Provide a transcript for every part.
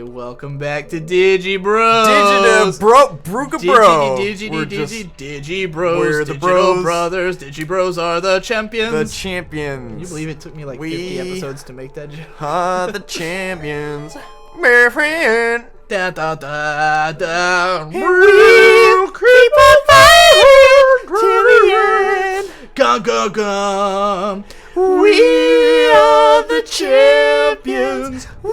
Welcome back to Digibro. Digibros. We're the bros. Brothers. Digibros are the champions. The champions. Can you believe it took me like 50 episodes to make that joke? The champions. My friend. Da da da da. We'll keep on fighting till the end. Gum gum gum. We are the champions. We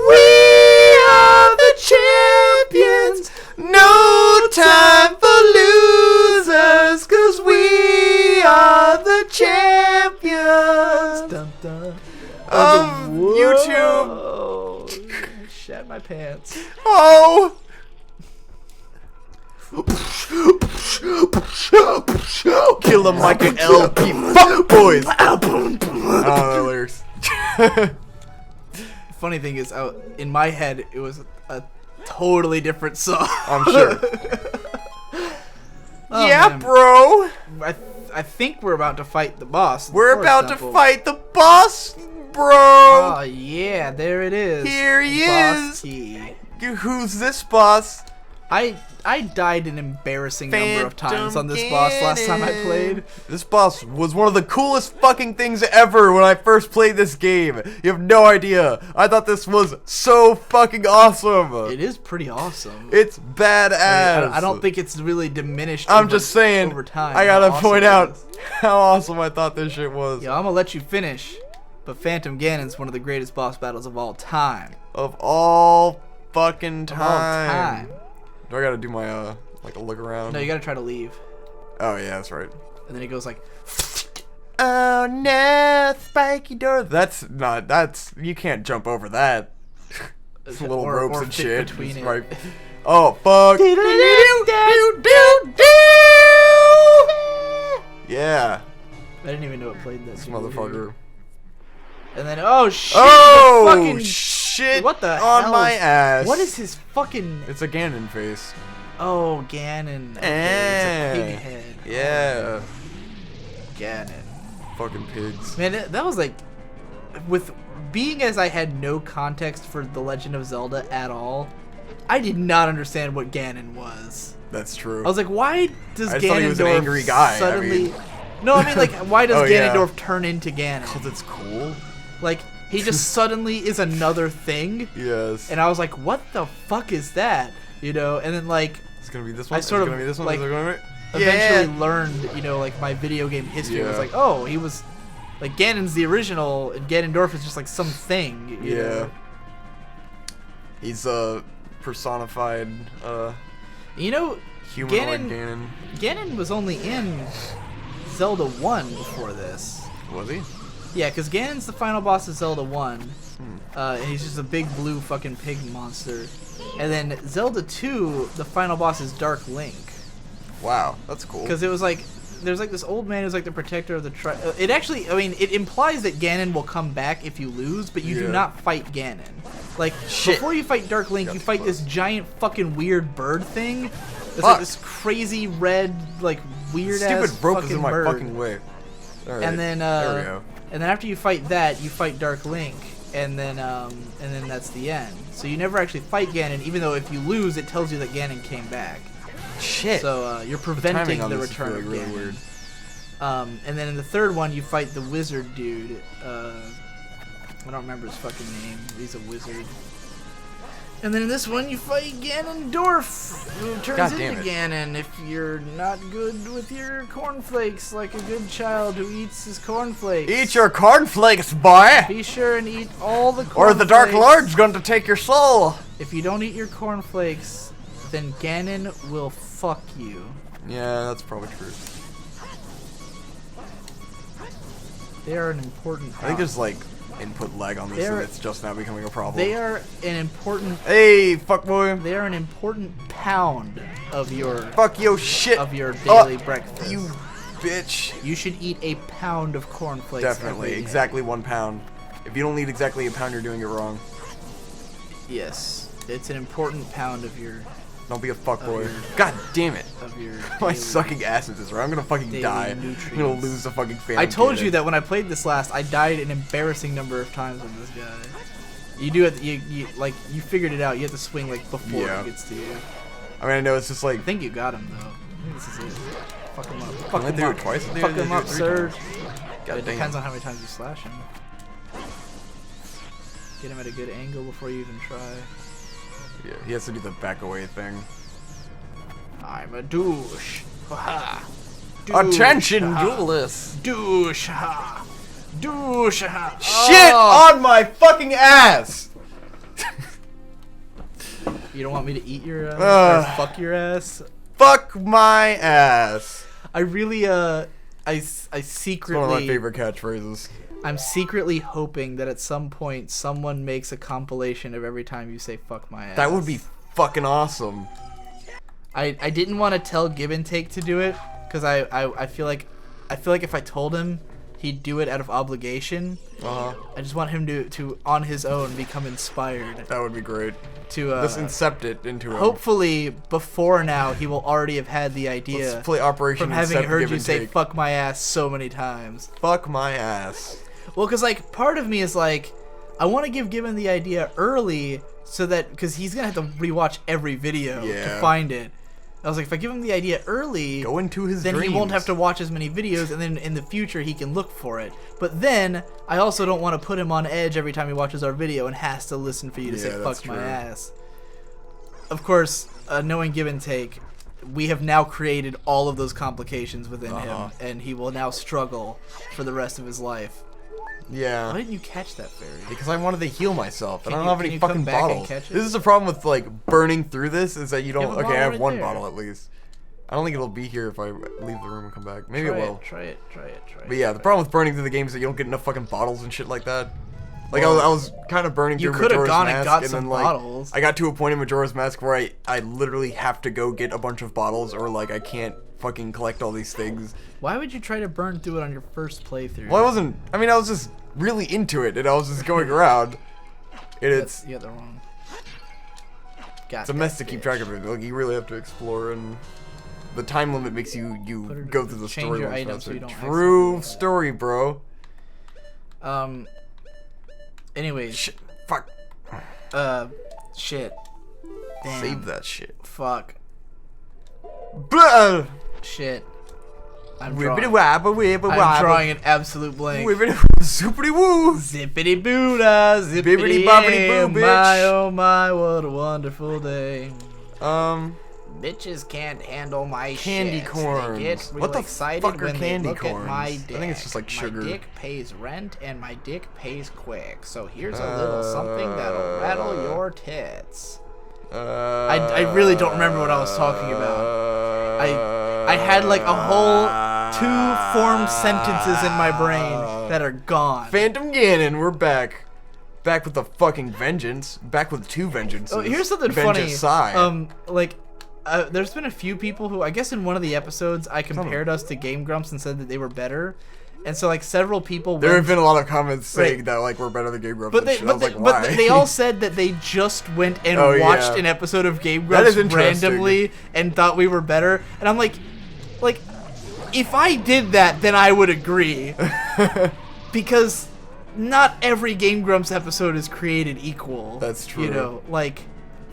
are the champions. No time for losers, 'cause we are the champions. Dun, dun. Of YouTube. Whoa. I shat my pants. Oh. Kill the Micah LP. Fuck boys. I don't know the lyrics. Funny thing is, in my head, it was a totally different song. I'm sure. Oh, yeah, man. bro. I think we're about to fight the boss. We're about to Temple. fight the boss, bro. Oh yeah, there it is. Here he Boss is. key. Who's this boss? I died an embarrassing number of times on this Phantom boss last time I Ganon. played. This boss was one of the coolest fucking things ever when I first played this game. You have no idea. I thought this was so fucking awesome. It is pretty awesome. It's badass. I don't think it's really diminished. I'm just saying. over time. I gotta how awesome point it out is. how awesome I thought this shit was. Yeah, I'm gonna let you finish. But Phantom Ganon's one of the greatest boss battles of all time. Of all fucking Of all time. Do I gotta do my like a look around? No, you gotta try to leave. Oh yeah, that's right. And then it goes like. Oh no, spiky door. That's you can't jump over that. It's little or- ropes or and fit shit. between It's it. right. Oh fuck. Yeah, I didn't even know it played that. this super motherfucker. weird. And then shit! Oh the fucking, shit! what the on hell my is- ass? What is his fucking? It's a Ganon face. Oh, Ganon. Okay, it's a pig head. Yeah. Ganon. Fucking pigs. Man, that was like, with being as I had no context for The Legend of Zelda at all, I did not understand what Ganon was. That's true. I was like, why does I just thought he was an Ganondorf angry guy, I suddenly? mean. No, I mean like, why does Oh, yeah. Ganondorf turn into Ganon? Cause it's cool. Like, he just suddenly is another thing. Yes. And I was like, what the fuck is that? You know, and then like, It's gonna be this one. I sort Is it of, gonna be this one. like, Is it gonna be? eventually learned, you know, like my video game history was Yeah. like, oh, he was, like Ganon's the original, and Ganondorf is just like something. You Yeah. know? He's personified You know, humanoid Ganon. Ganon was only in Zelda 1 before this. Was he? Yeah, because Ganon's the final boss of Zelda 1. And he's just a big blue fucking pig monster. And then Zelda 2, the final boss is Dark Link. Wow, that's cool. Because it was like, there's like this old man who's like the protector of the it actually, I mean, it implies that Ganon will come back if you lose, but you do Yeah. not fight Ganon. Like, Shit. before you fight Dark Link, Got you fight fucked. this giant fucking weird bird thing. It's Fuck. like this crazy red, like, weird ass Stupid rope is fucking in my bird. fucking way. All right. And then, there we go. and then after you fight that, you fight Dark Link, and then that's the end. So you never actually fight Ganon, even though if you lose, it tells you that Ganon came back. Shit. So you're timing preventing on the this is return really, of really Ganon. weird. And then in the third one, you fight the wizard dude. I don't remember his fucking name. He's a wizard. And then in this one, you fight Ganondorf, who turns God damn into it. Ganon if you're not good with your cornflakes, like a good child who eats his cornflakes. Eat your cornflakes, boy, Be sure and eat all the or cornflakes. the Dark Lord's going to take your soul. If you don't eat your cornflakes, then Ganon will fuck you. Yeah, that's probably true. They are an important. I think there's like input lag on this, and They're- it's just now becoming a problem. They are an important. Hey, fuckboy. They are an important pound of your Fuck your shit. daily breakfast. You bitch. You should eat a pound of cornflakes. Definitely, every day. exactly 1 pound. If you don't eat exactly a pound, you're doing it wrong. Yes, it's an important pound of your Don't be a fuckboy. your- God damn it. of your. My daily- sucking ass is this, right? I'm gonna fucking daily die. I'm gonna nutrients. lose the fucking family. I told you that when I played this last, I died an embarrassing number of times with this guy. You do it. You figured it out. You have to swing like before Yeah. it gets to you. I mean, I know it's just like. I think you got him though. I think this is it. Fuck him up. I Fuck might him do up. it twice. I think Fuck I did him do up, it 3 Surge. times. It God dang depends it. on how many times you slash him. Get him at a good angle before you even try. Yeah, he has to do the back away thing. I'm a douche. Ha. Douche. Attention, Ha. duelists! Douche. Ha. Douche. Ha. Shit Oh. on my fucking ass! You don't want me to eat your ass? Or fuck your ass? Fuck my ass! I really I secretly. It's one of my favorite catchphrases. I'm secretly hoping that at some point someone makes a compilation of every time you say "fuck my ass." That would be fucking awesome. I didn't want to tell Give and Take to do it because I feel like if I told him, he'd do it out of obligation. I just want him to on his own become inspired. That would be great. To Let's incept it into him. hopefully before now he will already have had the idea. Let's play Operation from having Incept, heard Give you and say Take. "fuck my ass" so many times. Fuck my ass. Well, because, like, part of me is, like, I want to give Gibbon the idea early so that, because he's going to have to rewatch every video to Yeah. find it. I was like, if I give him the idea early, Go into his then dreams. he won't have to watch as many videos, and then in the future he can look for it. But then, I also don't want to put him on edge every time he watches our video and has to listen for you to Yeah, say, that's fuck my true. ass. Of course, knowing Give and Take, we have now created all of those complications within him, and he will now struggle for the rest of his life. Yeah. Why didn't you catch that fairy? Because I wanted to heal myself, and Can I don't you- have can any you come fucking back and bottles. catch it? This is the problem with like burning through this is that you don't. have a Okay, I bottle have right one there. bottle at least. I don't think it'll be here if I leave the room and come back. Maybe it will. Try it. But yeah, the problem with burning through the game is that you don't get enough fucking bottles and shit like that. Like Well, I was kind of burning you through could have Majora's gone Mask, and got and some then like bottles. I got to a point in Majora's Mask where I literally have to go get a bunch of bottles, or like I can't fucking collect all these things. Why would you try to burn through it on your first playthrough? Well, I wasn't. I mean, I was just really into it, and I was just going around. And it's You got the wrong. it's a mess to keep track of it. Like you really have to explore, and the time limit makes you go through the change story. your much items so faster. you don't True accidentally- story, bro. Anyways. Shit. Fuck. Shit. Damn. Save that shit. Fuck. Blah! Shit. I'm Whippity drawing. wabba whippa I'm wabba. drawing an absolute blank. Whippity zoopity woo. Zippity boo da, zippity Bibbidi bobbidi boo, boo, bitch. my oh my, what a wonderful day. Bitches can't handle my Candy shit. corns. They get really What the excited fuck are when candy they look corns? at my I dick. think it's just like sugar. My dick pays rent and my dick pays quick. So here's a little something that'll rattle your tits. I really don't remember what I was talking about. I had like a whole 2 formed sentences in my brain that are gone. Phantom Ganon, we're back. Back with the fucking vengeance. Back with 2 vengeances. Oh, here's something Vengeance funny. side. There's been a few people who, I guess in one of the episodes, I compared us to Game Grumps and said that they were better. And so, like, several people There went, have been a lot of comments saying Right. that like we're better than Game Grumps. but and they, shit. I but, was they, like, but why? they all said that they just went and Oh, watched yeah. an episode of Game That Grumps is interesting. randomly and thought we were better. And I'm like, if I did that, then I would agree. Because not every Game Grumps episode is created equal. That's true. You know, like,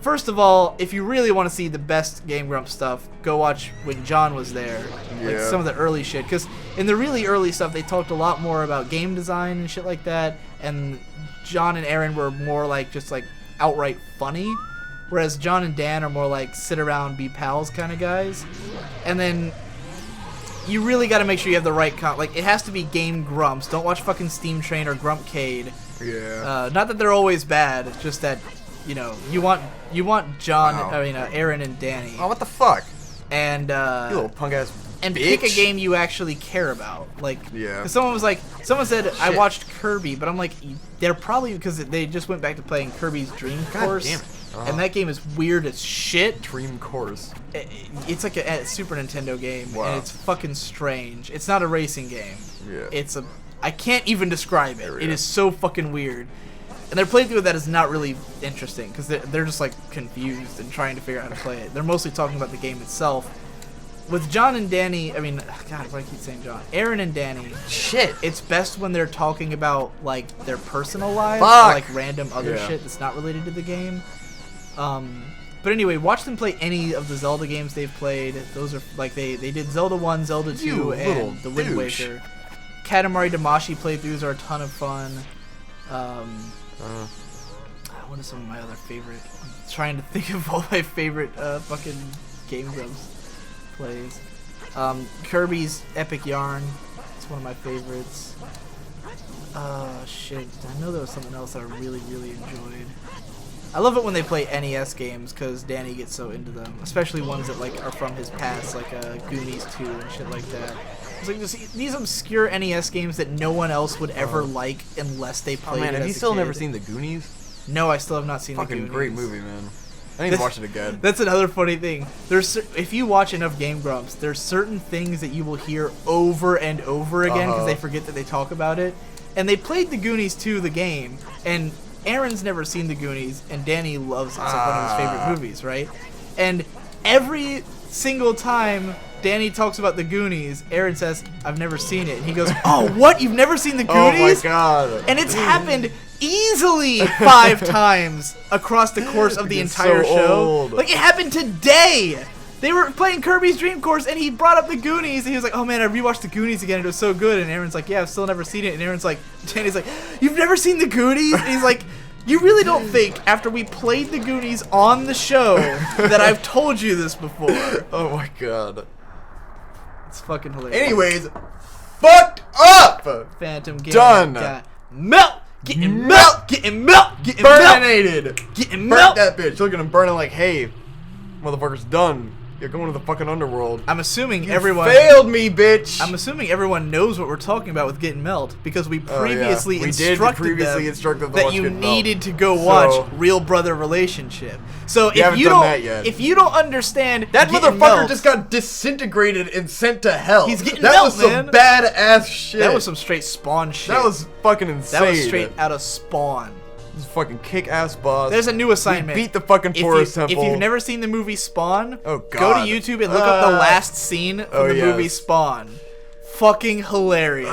first of all, if you really want to see the best Game Grumps stuff, go watch when John was there. Like Yeah. some of the early shit. Because in the really early stuff, they talked a lot more about game design and shit like that. And John and Aaron were more like just like outright funny. Whereas John and Dan are more like sit around, be pals kind of guys. And then you really got to make sure you have the right like it has to be Game Grumps. Don't watch fucking Steam Train or Grumpcade. Yeah. Not that they're always bad, it's just that you want John, Wow. Aaron and Danny, Oh, what the fuck? and You little punk ass. and bitch. pick a game you actually care about. Like, Yeah. 'cause someone said I Shit. watched Kirby, but I'm like, they're probably because they just went back to playing Kirby's Dream God Course, damn it. and that game is weird as shit. Dream Course. It's like a Super Nintendo game, Wow. and it's fucking strange. It's not a racing game. Yeah. I can't even describe it. There we It go. is so fucking weird. And their playthrough of that is not really interesting, because they're just like confused and trying to figure out how to play it. They're mostly talking about the game itself. with John and Danny, I mean, God, why do I keep saying John? Aaron and Danny. Shit. It's best when they're talking about like their personal lives, or, Fuck. like random other Yeah. shit that's not related to the game. But anyway, watch them play any of the Zelda games they've played. Those are like they did Zelda 1, Zelda 2, You little and the Wind douche. Waker. Katamari Damacy playthroughs are a ton of fun. What are some of my other favorite? I'm trying to think of all my favorite fucking Game Grumps plays. Kirby's Epic Yarn. It's one of my favorites. Shit. I know there was something else I really, really enjoyed. I love it when they play NES games because Danny gets so into them, especially ones that like are from his past, like Goonies 2 and shit like that. It's like these obscure NES games that no one else would ever like unless they played. Oh man, it have as you a still kid. never seen the Goonies? No, I still have not seen the Fucking Goonies. great movie, man. I need to watch it again. That's another funny thing. If you watch enough Game Grumps, there's certain things that you will hear over and over again because they forget that they talk about it. And they played the Goonies 2, the game, and Aaron's never seen the Goonies, and Danny loves it. It's like one of his favorite movies, right? And every single time Danny talks about the Goonies, Aaron says, "I've never seen it." And he goes, "Oh, what? You've never seen the Goonies?" Oh my god. And it's happened easily 5 times across the course of the It's entire so show. old. Like, it happened today. They were playing Kirby's Dream Course, and he brought up the Goonies, and he was like, "Oh man, I rewatched the Goonies again, and it was so good." And Aaron's like, "Yeah, I've still never seen it." And Aaron's like, Danny's like, "You've never seen the Goonies?" And he's like, "You really don't think, after we played the Goonies on the show, that I've told you this before?" Oh my god. It's fucking hilarious. Anyways, fucked up! Phantom Gamer Done. got melt! Getting melt! Getting melt! Getting melt! Burninated! Getting Burnt melt! that bitch. Look at him burning like, hey, motherfucker's done. You're going to the fucking underworld. I'm assuming You everyone failed me, bitch! I'm assuming everyone knows what we're talking about with getting melt because we previously We did instructed previously them instruct them to that watch you Getting Melt. needed to go watch So- Real Brother Relationship. So You haven't done that yet. if you don't understand That Getting motherfucker Melt, just got disintegrated and sent to hell. He's getting that melt, was some man. badass shit. that was some straight Spawn shit. That was fucking insane. That was straight out of Spawn. This is fucking kick-ass boss. There's a new assignment. We beat the fucking Forest Temple. If you've never seen the movie Spawn, Oh, go to God. YouTube and look up the last scene from the movie yes. Spawn. Fucking hilarious.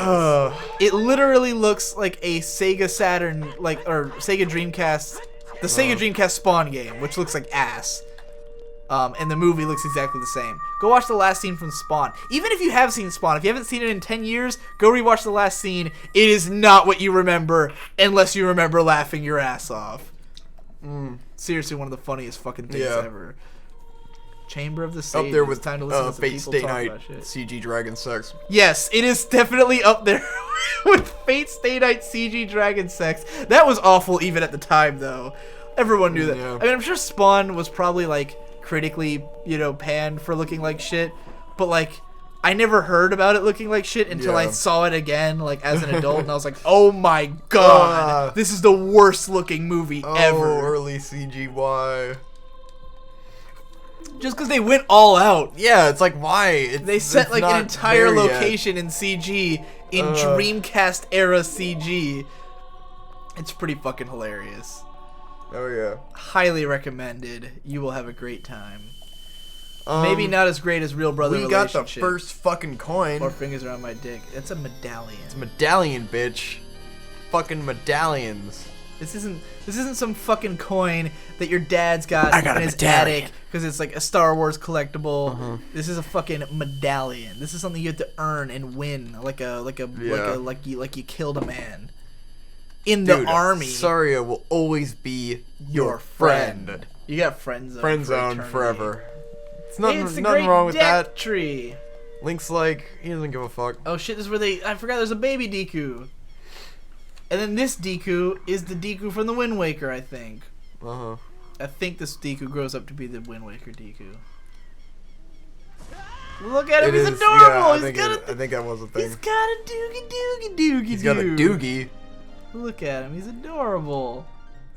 It literally looks like a Sega Saturn, or Sega Dreamcast, the Sega Dreamcast Spawn game, which looks like ass. And the movie looks exactly the same. Go watch the last scene from Spawn. Even if you have seen Spawn, if you haven't seen it in 10 years, go rewatch the last scene. It is not what you remember, unless you remember laughing your ass off. Seriously, one of the funniest fucking things ever. Chamber of the Sages. up there with time to listen to some Fate people Stay talk Night, about shit. CG Dragon Sex. Yes, it is definitely up there with Fate Stay Night CG Dragon Sex. That was awful even at the time, though. Everyone knew that. Yeah. I mean, I'm sure Spawn was probably, critically, panned for looking like shit. But, I never heard about it looking like shit until I Yeah. saw it again, as an adult. And I was like, oh my god. This is the worst looking movie ever. Early CGY. Just because they went all out. Yeah, it's like, why? They set it's an not entire there yet. location in CG in Dreamcast era CG. It's pretty fucking hilarious. Oh yeah. Highly recommended. You will have a great time. Maybe not as great as Real Brother We got the Relationship. first fucking coin. 4 fingers around my dick. It's a medallion. It's a medallion, bitch. Fucking medallions. This isn't some fucking coin that your dad's got I got in a his medallion. attic because it's like a Star Wars collectible. This is a fucking medallion. This is something you have to earn and win, like you killed a man in the Dude, army. Saria will always be your friend. You got friend zone. Friend for zone eternity. forever. It's Hey, it's the nothing great wrong with deck that. tree. Link's like, he doesn't give a fuck. Oh shit, this is where I forgot there's a baby Deku. And then this Deku is the Deku from the Wind Waker, I think. Uh-huh. I think this Deku grows up to be the Wind Waker Deku. Look at him, It he's is, adorable. yeah, I He's think that was a thing. got a doogie. He's got a doogie. Look at him, he's adorable.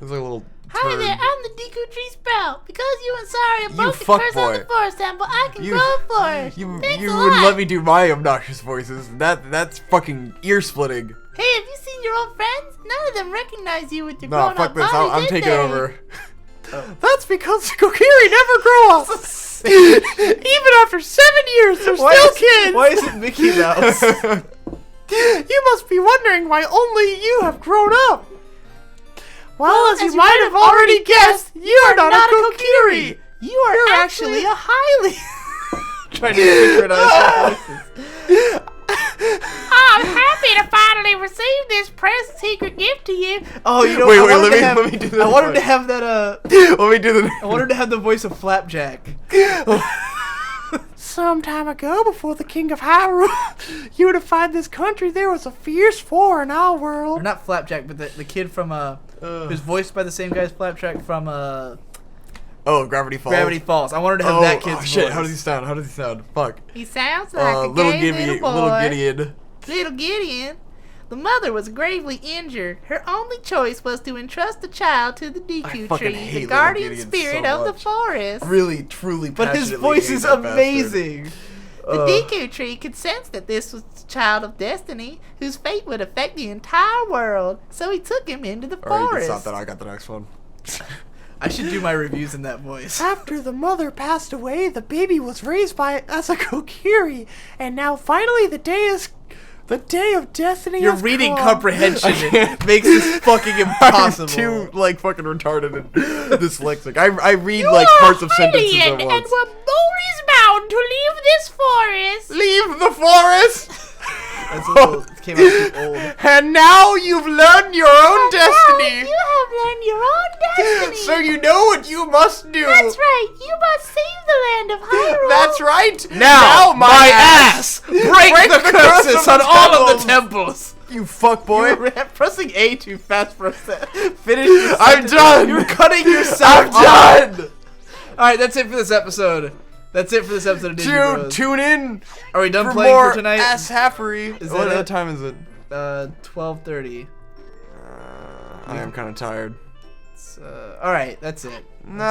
He's like a little Hi turd. there, I'm the Deku Tree Sprout. Because you and Saria You broke the fuck curse on boy. the Forest Temple, I can You- go for it. You Thanks a wouldn't lot. let me do my obnoxious voices. That's fucking ear splitting. Hey, have you seen your old friends? None of them recognize you with your Nah, grown-up fuck this. bodies, I'm did taking they? over. That's because the Kokiri never grow up. Even after 7 years, they're still kids. Why is it Mickey Mouse? You must be wondering why only you have grown up. Well, as you might have already guessed, you are not a Kokiri. You are actually a highly... Trying to synchronize voices. I'm happy to finally receive this press secret gift to you. Oh, you know, Wait, I wait, wanted let to have- me do this. I wanted to have that, Let me do the. I wanted to have the voice of Flapjack. Some time ago, before the King of Hyrule unified this country, there was a fierce war in our Or world. not Flapjack, but the kid from, who's voiced by the same guy as Flapjack from, Oh, Gravity Falls. Gravity Falls. I wanted to have that kid's shit! voice. How does he sound? How does he sound? Fuck. He sounds like a Little gay Gideon. little boy. Little Gideon. Little Gideon. The mother was gravely injured. Her only choice was to entrust the child to the Deku fucking tree, hate the Little guardian Gideon spirit so of the much. forest. Really, truly, But his passionately voice hate is that bastard. amazing. The Deku tree could sense that this was the child of destiny, whose fate would affect the entire world. So he took him into the Alright, you can forest. stop that. I got the next one. I should do my reviews in that voice. After the mother passed away, the baby was raised by as a Kokiri, and now finally the day of destiny. Your has reading come. comprehension makes this fucking impossible. I'm too like fucking retarded and dyslexic. I read like parts of sentences at and once. were always bound to leave this forest. Leave the forest, That's a little, it came out too old. and now you've learned your own destiny. You have learned your own destiny. So you know what you must do. That's right. You must save the land of Hyrule. That's right. Now, my ass, break the curses on all of the temples. You fuck boy. You were pressing A too fast for a set. Finish the I'm sentence. done. You're cutting yourself I'm off. done. Alright, that's it for this episode. That's it for this episode of Digibros. Tune in Are we done for playing more for tonight? ass haffery. Is What that it? time is it? 12:30. I am kind of tired. Alright, that's it. No.